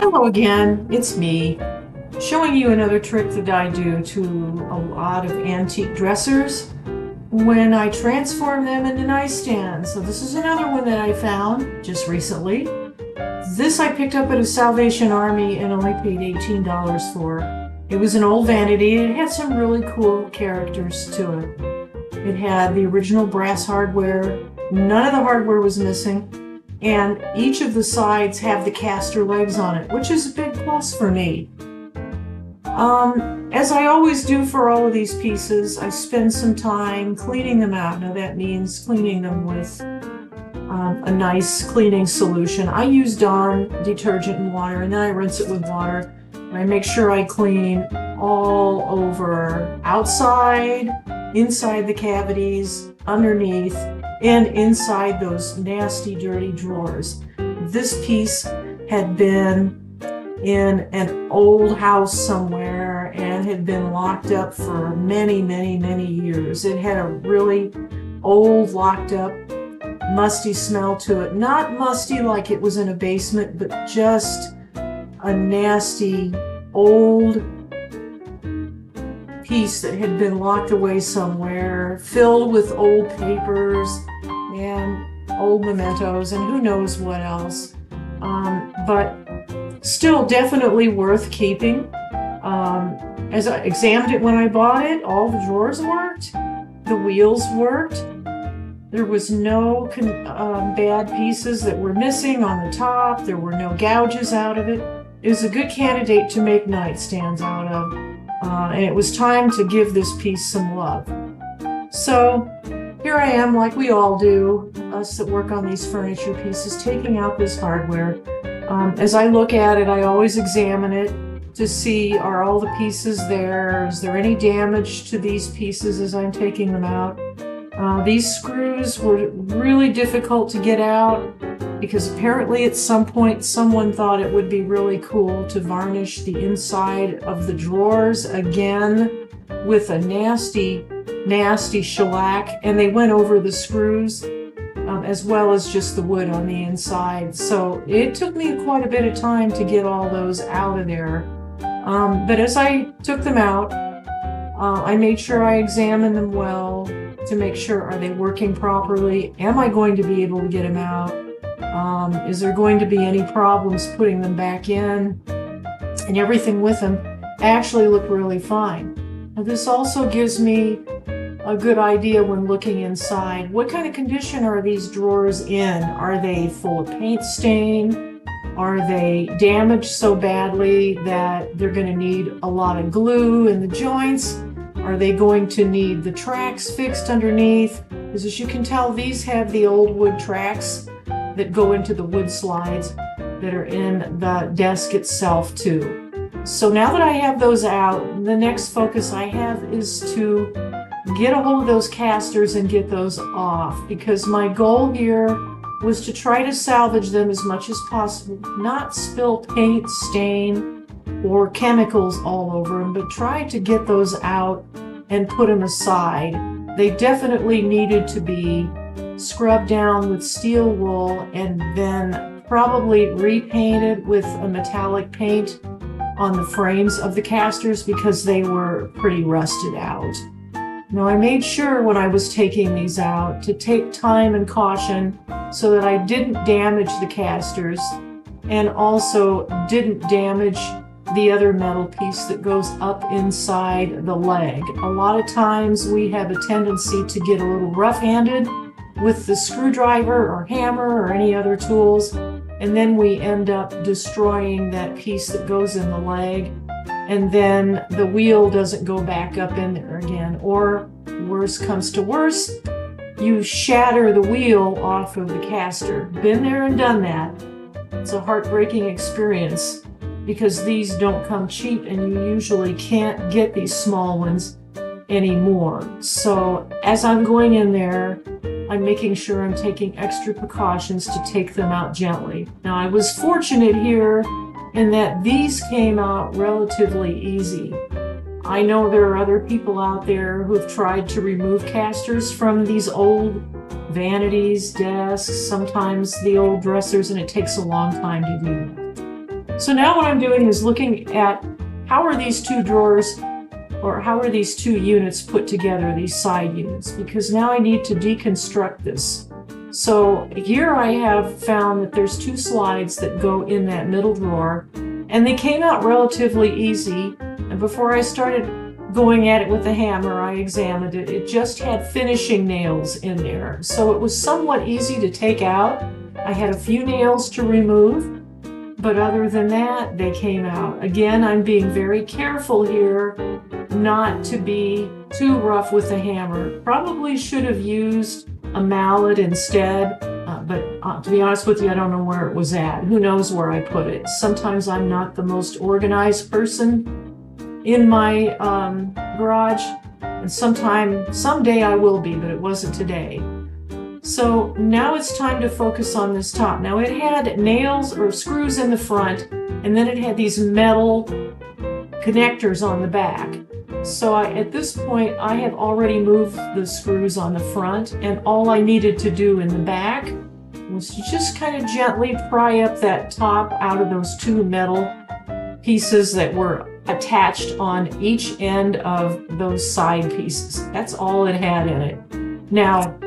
Hello again, it's me, showing you another trick that I do to a lot of antique dressers when I transform them into nightstands. So this is another one that I found just recently. This I picked up at a Salvation Army and only paid $18 for. It was an old vanity and it had some really cool characters to it. It had the original brass hardware, none of the hardware was missing, and each of the sides have the caster legs on it, which is a big plus for me. As I always do for all of these pieces, I spend some time cleaning them out. Now that means cleaning them with a nice cleaning solution. I use Dawn detergent and water, and then I rinse it with water. And I make sure I clean all over, outside, inside the cavities, underneath, and inside those nasty, dirty drawers. This piece had been in an old house somewhere and had been locked up for many, many, many years. It had a really old, locked up, musty smell to it. Not musty like it was in a basement, but just a nasty, old piece that had been locked away somewhere, filled with old papers and old mementos and who knows what else. But still definitely worth keeping. As I examined it when I bought it, all the drawers worked, the wheels worked, there was no bad pieces that were missing on the top, there were no gouges out of it. It was a good candidate to make nightstands out of, and it was time to give this piece some love. So here I am, like we all do, us that work on these furniture pieces, taking out this hardware. As I look at it, I always examine it to see, are all the pieces there? Is there any damage to these pieces as I'm taking them out? These screws were really difficult to get out because apparently at some point someone thought it would be really cool to varnish the inside of the drawers again with a nasty, nasty shellac, and they went over the screws as well as just the wood on the inside. So it took me quite a bit of time to get all those out of there. But as I took them out, I made sure I examined them well to make sure, are they working properly? Am I going to be able to get them out? Is there going to be any problems putting them back in? And everything with them actually looked really fine. Now, this also gives me a good idea when looking inside. What kind of condition are these drawers in? Are they full of paint stain? Are they damaged so badly that they're going to need a lot of glue in the joints? Are they going to need the tracks fixed underneath? Because as you can tell, these have the old wood tracks that go into the wood slides that are in the desk itself too. So now that I have those out, the next focus I have is to get a hold of those casters and get those off, because my goal here was to try to salvage them as much as possible, not spill paint, stain, or chemicals all over them, but try to get those out and put them aside. They definitely needed to be scrubbed down with steel wool and then probably repainted with a metallic paint on the frames of the casters because they were pretty rusted out. Now, I made sure when I was taking these out to take time and caution so that I didn't damage the casters and also didn't damage the other metal piece that goes up inside the leg. A lot of times we have a tendency to get a little rough-handed with the screwdriver or hammer or any other tools, and then we end up destroying that piece that goes in the leg, and then the wheel doesn't go back up in there again. Or worse comes to worse, you shatter the wheel off of the caster. Been there and done that. It's a heartbreaking experience because these don't come cheap and you usually can't get these small ones anymore. So as I'm going in there, I'm making sure I'm taking extra precautions to take them out gently. Now, I was fortunate here in that these came out relatively easy. I know there are other people out there who have tried to remove casters from these old vanities, desks, sometimes the old dressers, and it takes a long time to do that. So now what I'm doing is looking at how are these two drawers, or how are these two units put together, these side units, because now I need to deconstruct this. So here I have found that there's two slides that go in that middle drawer, and they came out relatively easy. And before I started going at it with the hammer, I examined it. It just had finishing nails in there. So it was somewhat easy to take out. I had a few nails to remove, but other than that, they came out. Again, I'm being very careful here not to be too rough with the hammer. Probably should have used a mallet instead, but to be honest with you, I don't know where it was at. Who knows where I put it? Sometimes I'm not the most organized person in my garage, and someday I will be, but it wasn't today. So now it's time to focus on this top. Now it had nails or screws in the front, and then it had these metal connectors on the back. So at this point, I have already moved the screws on the front, and all I needed to do in the back was to just kind of gently pry up that top out of those two metal pieces that were attached on each end of those side pieces. That's all it had in it. Now,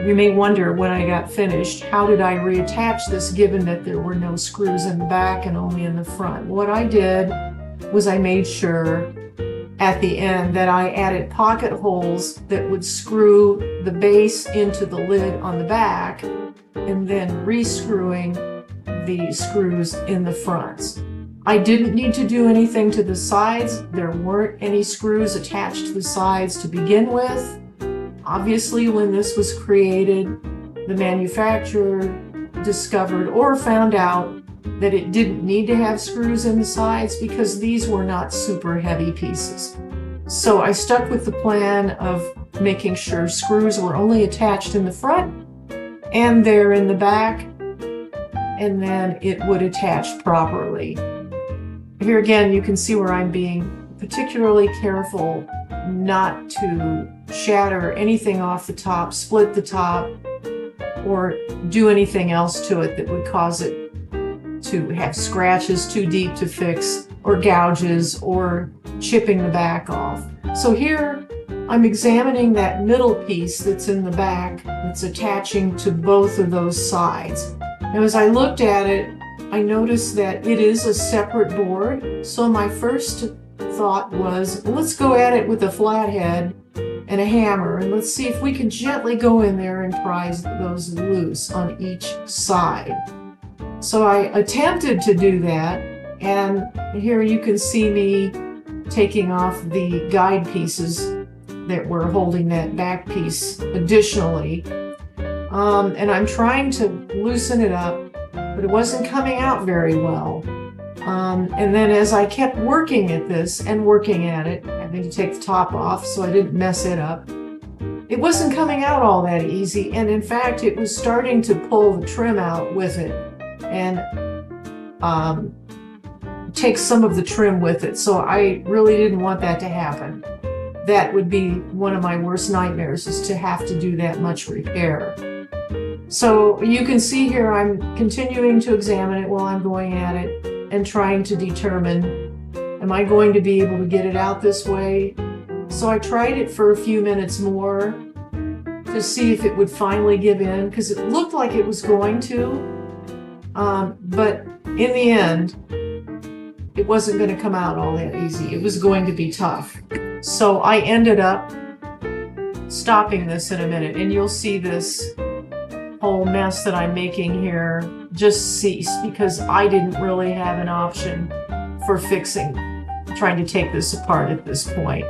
you may wonder when I got finished, how did I reattach this given that there were no screws in the back and only in the front? What I did was I made sure at the end that I added pocket holes that would screw the base into the lid on the back, and then re-screwing the screws in the fronts. I didn't need to do anything to the sides. There weren't any screws attached to the sides to begin with. Obviously, when this was created, the manufacturer discovered or found out that it didn't need to have screws in the sides because these were not super heavy pieces. So I stuck with the plan of making sure screws were only attached in the front and they're in the back, and then it would attach properly. Here again, you can see where I'm being particularly careful not to shatter anything off the top, split the top, or do anything else to it that would cause it to have scratches too deep to fix, or gouges, or chipping the back off. So here I'm examining that middle piece that's in the back that's attaching to both of those sides. Now as I looked at it, I noticed that it is a separate board. So my first thought was, well, let's go at it with a flathead and a hammer, and let's see if we can gently go in there and prise those loose on each side. So I attempted to do that, and here you can see me taking off the guide pieces that were holding that back piece additionally. And I'm trying to loosen it up, but it wasn't coming out very well. And then as I kept working at this and working at it, having to take the top off so I didn't mess it up, it wasn't coming out all that easy. And in fact, it was starting to pull the trim out with it and take some of the trim with it. So I really didn't want that to happen. That would be one of my worst nightmares, is to have to do that much repair. So you can see here I'm continuing to examine it while I'm going at it and trying to determine, am I going to be able to get it out this way? So I tried it for a few minutes more to see if it would finally give in, because it looked like it was going to, but in the end, it wasn't going to come out all that easy. It was going to be tough. So I ended up stopping this in a minute, and you'll see this whole mess that I'm making here just cease, because I didn't really have an option for trying to take this apart at this point.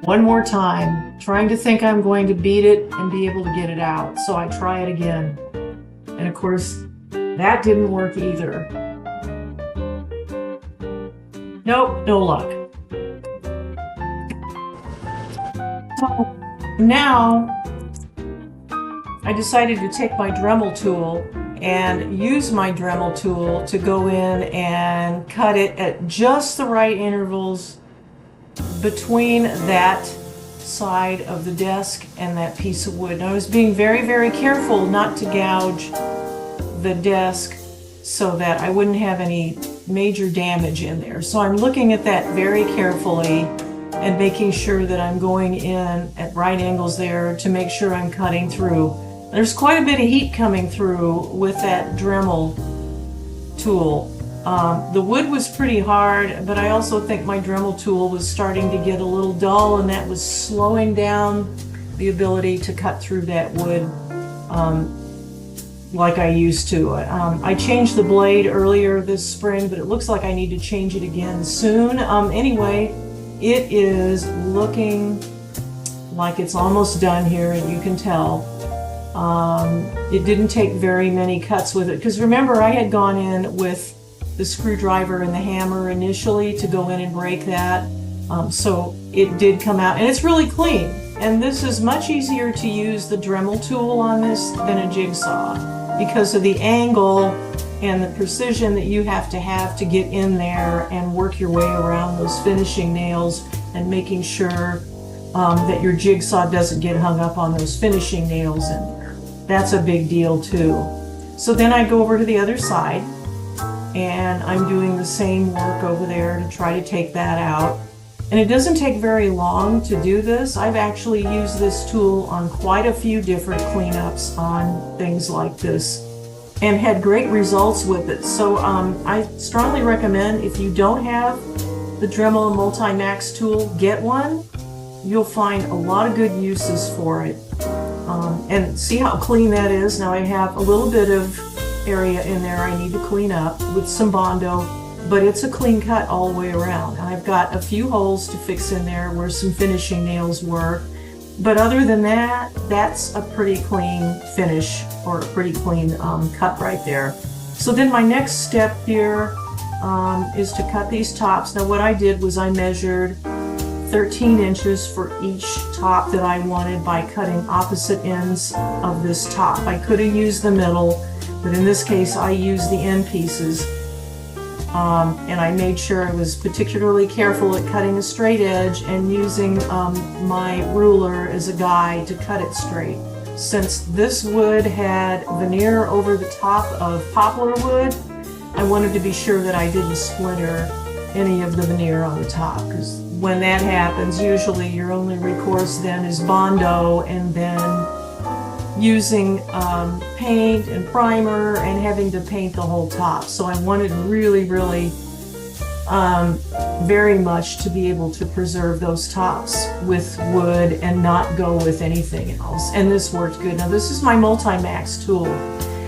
One more time, trying to think I'm going to beat it and be able to get it out. So I try it again. And of course, that didn't work either. Nope, no luck. So now I decided to take my Dremel tool and use my Dremel tool to go in and cut it at just the right intervals between that side of the desk and that piece of wood. And I was being very, very careful not to gouge the desk so that I wouldn't have any major damage in there. So I'm looking at that very carefully and making sure that I'm going in at right angles there to make sure I'm cutting through. There's quite a bit of heat coming through with that Dremel tool. The wood was pretty hard, but I also think my Dremel tool was starting to get a little dull, and that was slowing down the ability to cut through that wood like I used to. I changed the blade earlier this spring, but it looks like I need to change it again soon. Anyway, it is looking like it's almost done here, and you can tell. It didn't take very many cuts with it, because remember, I had gone in with the screwdriver and the hammer initially to go in and break that. So it did come out, and it's really clean. And this is much easier to use the Dremel tool on this than a jigsaw because of the angle and the precision that you have to get in there and work your way around those finishing nails and making sure that your jigsaw doesn't get hung up on those finishing nails in there. That's a big deal too. So then I go over to the other side, and I'm doing the same work over there to try to take that out. And it doesn't take very long to do this. I've actually used this tool on quite a few different cleanups on things like this and had great results with it. So I strongly recommend, if you don't have the Dremel Multi-Max tool, get one. You'll find a lot of good uses for it. And see how clean that is? Now I have a little bit of area in there I need to clean up with some Bondo, but it's a clean cut all the way around. And I've got a few holes to fix in there where some finishing nails were, but other than that, that's a pretty clean finish, or a pretty clean cut right there. So then my next step here is to cut these tops. Now what I did was I measured 13 inches for each top that I wanted by cutting opposite ends of this top. I could have used the middle, but in this case I used the end pieces, and I made sure I was particularly careful at cutting a straight edge and using my ruler as a guide to cut it straight. Since this wood had veneer over the top of poplar wood, I wanted to be sure that I didn't splinter any of the veneer on the top, because when that happens, usually your only recourse then is Bondo, and then using paint and primer and having to paint the whole top. So I wanted really, really very much to be able to preserve those tops with wood and not go with anything else. And this worked good. Now this is my Multi-Max tool.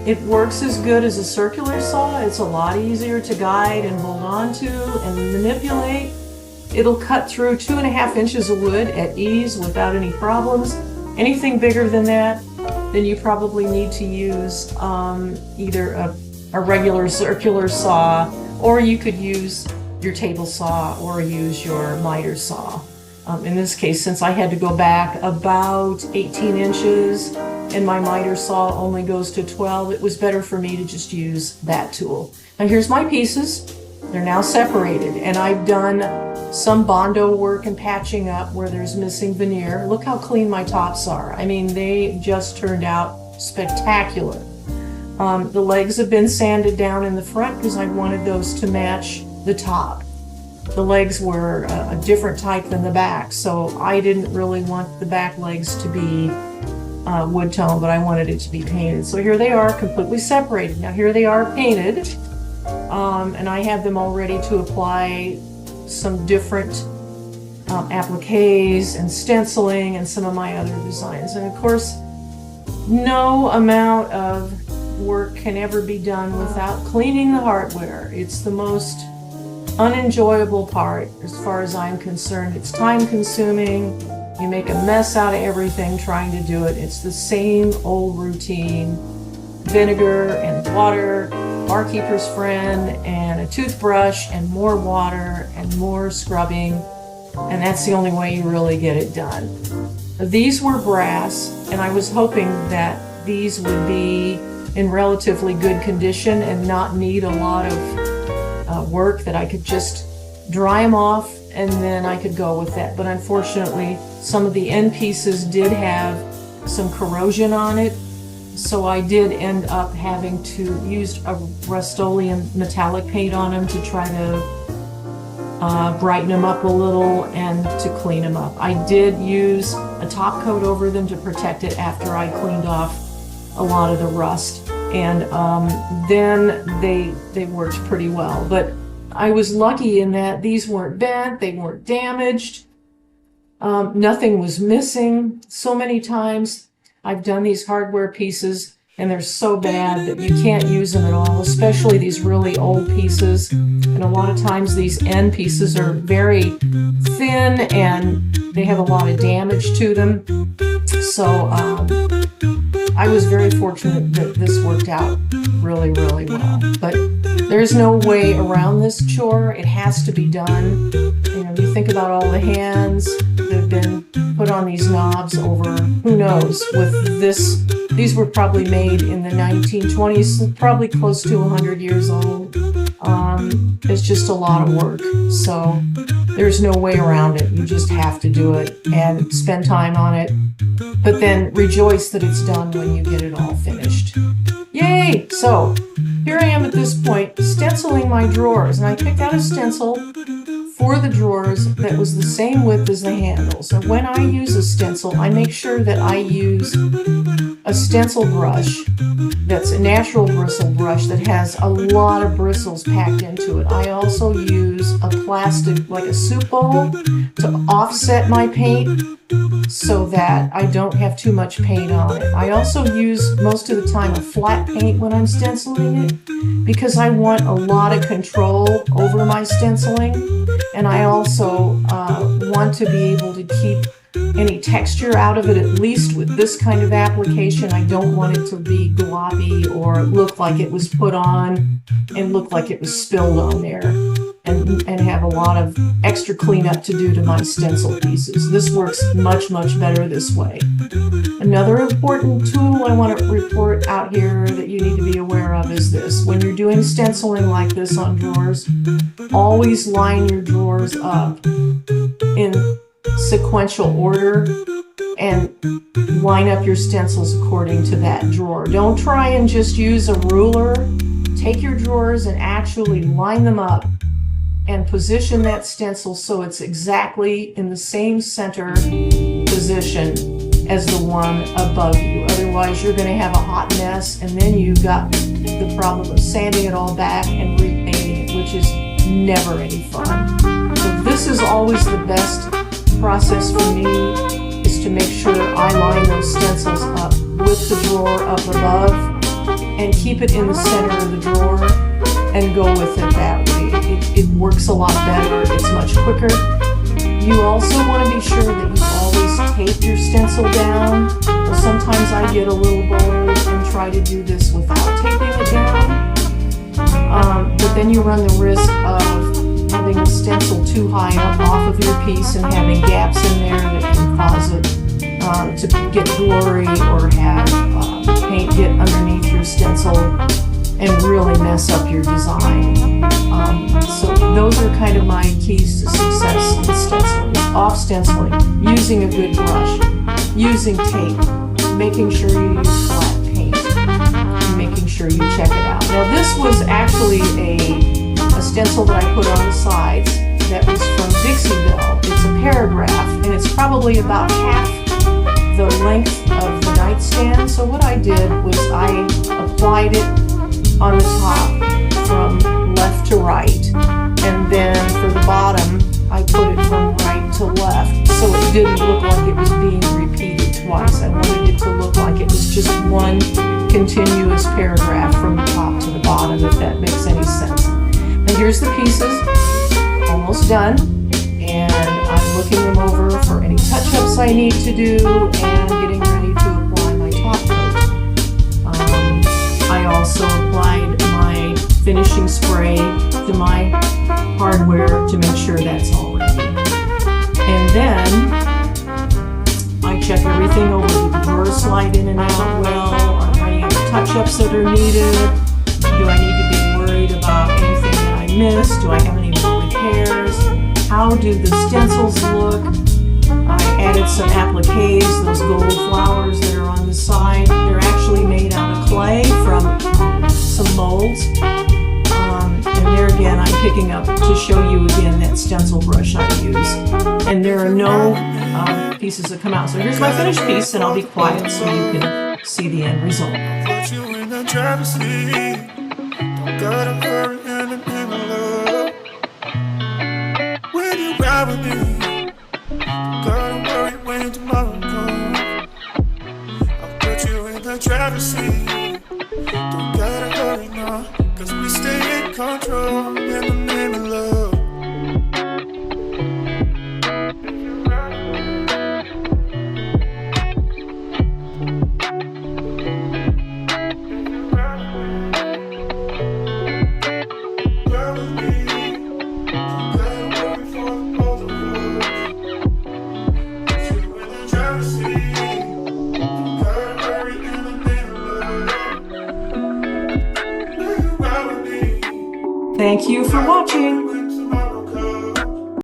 It works as good as a circular saw. It's a lot easier to guide and hold on to and manipulate. It'll cut through 2.5 inches of wood at ease without any problems. Anything bigger than that, then you probably need to use either a regular circular saw, or you could use your table saw or use your miter saw. In this case, since I had to go back about 18 inches and my miter saw only goes to 12, it was better for me to just use that tool. Now here's my pieces. They're now separated, and I've done some Bondo work and patching up where there's missing veneer. Look how clean my tops are. I mean, they just turned out spectacular. The legs have been sanded down in the front because I wanted those to match the top. The legs were a different type than the back, so I didn't really want the back legs to be wood tone, but I wanted it to be painted. So here they are, completely separated. Now here they are painted, and I have them all ready to apply some different appliques and stenciling and some of my other designs. And of course, no amount of work can ever be done without cleaning the hardware. It's the most unenjoyable part as far as I'm concerned. It's time consuming. You make a mess out of everything trying to do it. It's the same old routine. Vinegar and water, barkeeper's friend, and a toothbrush, and more water and more scrubbing, and that's the only way you really get it done. These were brass, and I was hoping that these would be in relatively good condition and not need a lot of work, that I could just dry them off and then I could go with that. But unfortunately, some of the end pieces did have some corrosion on it, so I did end up having to use a Rust-Oleum metallic paint on them to try to brighten them up a little and to clean them up. I did use a top coat over them to protect it after I cleaned off a lot of the rust, and then they worked pretty well. But I was lucky in that these weren't bent, they weren't damaged, nothing was missing. So many times I've done these hardware pieces and they're so bad that you can't use them at all, especially these really old pieces. And a lot of times these end pieces are very thin and they have a lot of damage to them. So I was very fortunate that this worked out really, really well. But there's no way around this chore. It has to be done. You know, you think about all the hands that have been put on these knobs over, who knows, with this. These were probably made in the 1920s, probably close to 100 years old. It's just a lot of work. So there's no way around it. You just have to do it and spend time on it. But then rejoice that it's done when you get it all finished. Yay! So here I am at this point, stenciling my drawers. And I picked out a stencil for the drawers that was the same width as the handle. So when I use a stencil, I make sure that I use a stencil brush that's a natural bristle brush that has a lot of bristles packed into it. I also use a plastic, like a soup bowl, to offset my paint so that I don't have too much paint on it. I also use most of the time a flat paint when I'm stenciling it because I want a lot of control over my stenciling, and I also want to be able to keep any texture out of it, at least with this kind of application. I don't want it to be gloppy or look like it was put on and look like it was spilled on there and have a lot of extra cleanup to do to my stencil pieces. This works much, much better this way. Another important tool I want to report out here that you need to be aware of is this. When you're doing stenciling like this on drawers, always line your drawers up in sequential order and line up your stencils according to that drawer. Don't try and just use a ruler. Take your drawers and actually line them up and position that stencil so it's exactly in the same center position as the one above you. Otherwise, you're going to have a hot mess, and then you've got the problem of sanding it all back and repainting it, which is never any fun. So this is always the best process for me, is to make sure I line those stencils up with the drawer up above and keep it in the center of the drawer and go with it that way. It works a lot better. It's much quicker. You also want to be sure that you always tape your stencil down. Well, sometimes I get a little bold and try to do this without taping it down. But then you run the risk of having the stencil too high up off of your piece and having gaps in there that can cause it to get blurry or have paint get underneath your stencil and really mess up your design. So those are kind of my keys to success in stenciling. Off stenciling, using a good brush, using tape, making sure you use flat paint, and making sure you check it out. Now this was actually a stencil that I put on the sides that was from Dixie-Belle. It's a paragraph, and it's probably about half the length of the nightstand. So what I did was I applied it on the top from left to right, and then for the bottom I put it from right to left, so it didn't look like it was being repeated twice. I wanted it to look like it was just one continuous paragraph from the top to the bottom, if that makes any sense. Now here's the pieces, almost done, and I'm looking them over for any touch-ups I need to do and getting ready to apply my top coat. I also applied my finishing spray to my hardware to make sure that's all ready. And then I check everything over with the flowers slide in and out well? Are any touch-ups that are needed? Do I need to be worried about anything that I missed? Do I have any more repairs? How do the stencils look? I added some appliques, those gold flowers that are on the side. They're actually made out of clay from some molds. And there again, I'm picking up to show you again that stencil brush I use. And there are no pieces that come out. So here's my finished piece, and I'll be quiet so you can see the end result. Put you in the driver's seat. Don't gotta hurry in the name of love. When you ride with me, don't gotta worry when tomorrow comes. I'll put you in the driver's seat. Don't gotta hurry now, 'cause we stay in control in the name of love. Thank you for watching.